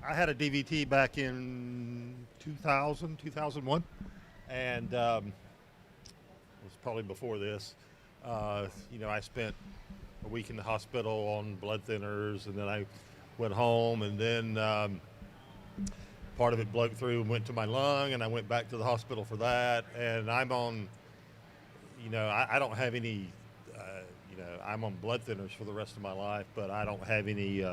I had a DVT back in 2000, 2001, and it was probably before this. I spent a week in the hospital on blood thinners, and then I went home, and then part of it broke through and went to my lung, and I went back to the hospital for that. And I'm on, I don't have any, I'm on blood thinners for the rest of my life, but I don't have any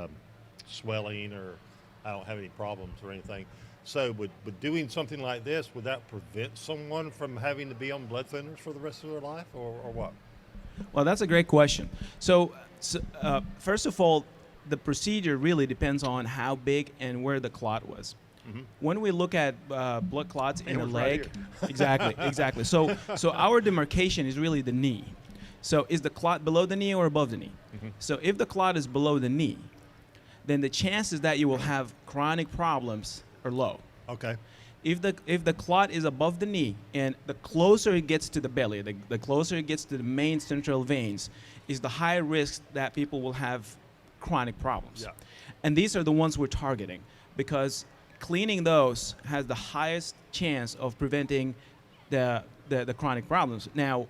swelling, or I don't have any problems or anything. So would doing something like this, would that prevent someone from having to be on blood thinners for the rest of their life, or what? Well, that's a great question. So first of all, the procedure really depends on how big and where the clot was. Mm-hmm. When we look at blood clots in the leg, right exactly. So our demarcation is really the knee. So is the clot below the knee or above the knee? Mm-hmm. So if the clot is below the knee, then the chances that you will have chronic problems are low. Okay. If the clot is above the knee, and the closer it gets to the belly, the closer it gets to the main central veins, is the higher risk that people will have chronic problems. Yeah. And these are the ones we're targeting, because cleaning those has the highest chance of preventing the chronic problems. Now,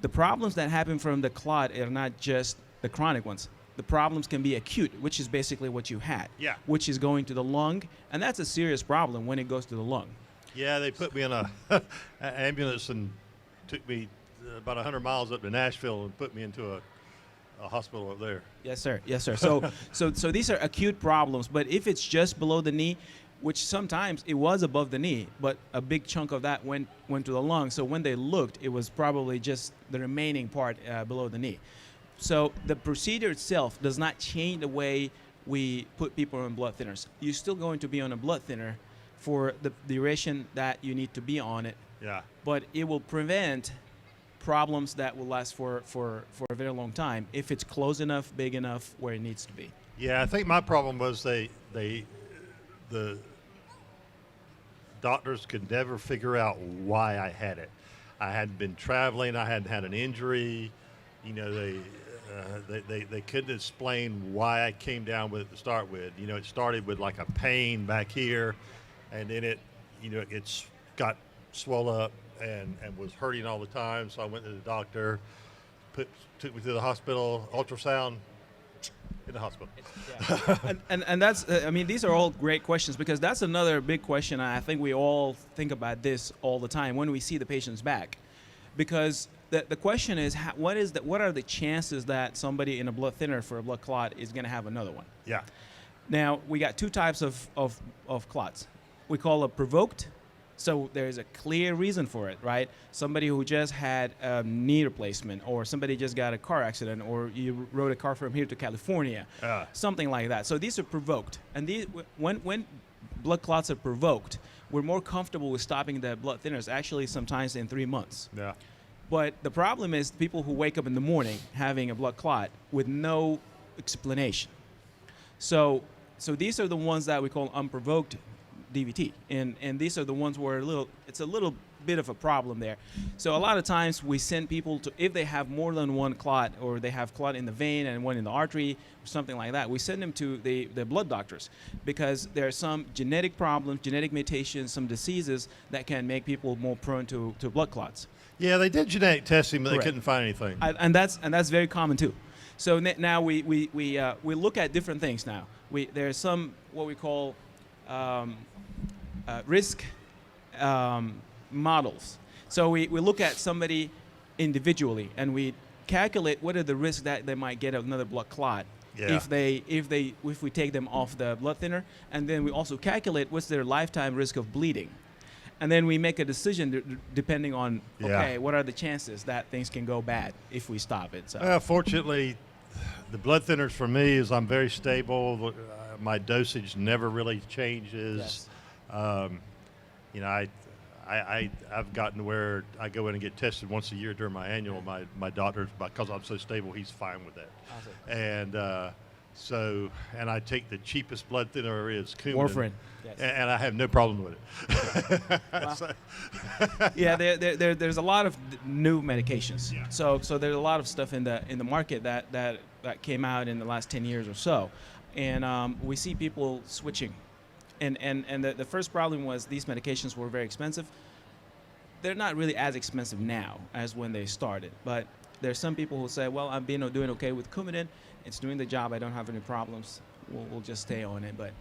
the problems that happen from the clot are not just the chronic ones. The problems can be acute, which is basically what you had, which is going to the lung, and that's a serious problem when it goes to the lung. Yeah, they put me in an ambulance and took me about 100 miles up to Nashville and put me into a hospital up there. Yes, sir. So these are acute problems, but if it's just below the knee, which sometimes it was above the knee, but a big chunk of that went to the lung. So when they looked, it was probably just the remaining part below the knee. So the procedure itself does not change the way we put people on blood thinners. You're still going to be on a blood thinner for the duration that you need to be on it. Yeah. But it will prevent problems that will last for a very long time if it's close enough, big enough, where it needs to be. Yeah, I think my problem was the doctors could never figure out why I had it. I hadn't been traveling. I hadn't had an injury. They couldn't explain why I came down with it to start with. It started with like a pain back here, and then it got swell up and was hurting all the time. So I went to the doctor, took me to the hospital, ultrasound, in the hospital. And that's, these are all great questions, because that's another big question. I think we all think about this all the time when we see the patients back, because the question is, what are the chances that somebody in a blood thinner for a blood clot is going to have another one? Yeah. Now, we got two types of clots. We call it provoked. So there's a clear reason for it, right? Somebody who just had a knee replacement, or somebody just got a car accident, or you rode a car from here to California, something like that. So these are provoked. And when blood clots are provoked, we're more comfortable with stopping the blood thinners, actually sometimes in 3 months. Yeah. But the problem is people who wake up in the morning having a blood clot with no explanation. So these are the ones that we call unprovoked DVT, and these are the ones where it's a little bit of a problem there. So a lot of times we send people to, if they have more than one clot, or they have clot in the vein and one in the artery or something like that, we send them to the blood doctors, because there are some genetic problems, genetic mutations, some diseases that can make people more prone to blood clots. Yeah, they did genetic testing, but Correct. They couldn't find anything. And that's very common too. So now we look at different things now. There's some what we call risk models. So we look at somebody individually, and we calculate what are the risks that they might get another blood clot if we take them off the blood thinner, and then we also calculate what's their lifetime risk of bleeding. And then we make a decision depending on, what are the chances that things can go bad if we stop it. So. Fortunately, the blood thinners for me is I'm very stable. My dosage never really changes. Yes. I've gotten to where I go in and get tested once a year during my annual. My doctor, because I'm so stable, he's fine with that. Awesome. And I take the cheapest blood thinner there is, Coumadin. Warfarin. Yes. And I have no problem with it. Yeah, there's a lot of new medications. Yeah. So there's a lot of stuff in the market that came out in the last 10 years or so, and we see people switching And the first problem was these medications were very expensive. They're not really as expensive now as when they started, but there's some people who say, well, I'm doing okay with Coumadin. It's doing the job. I don't have any problems. We'll just stay on it. But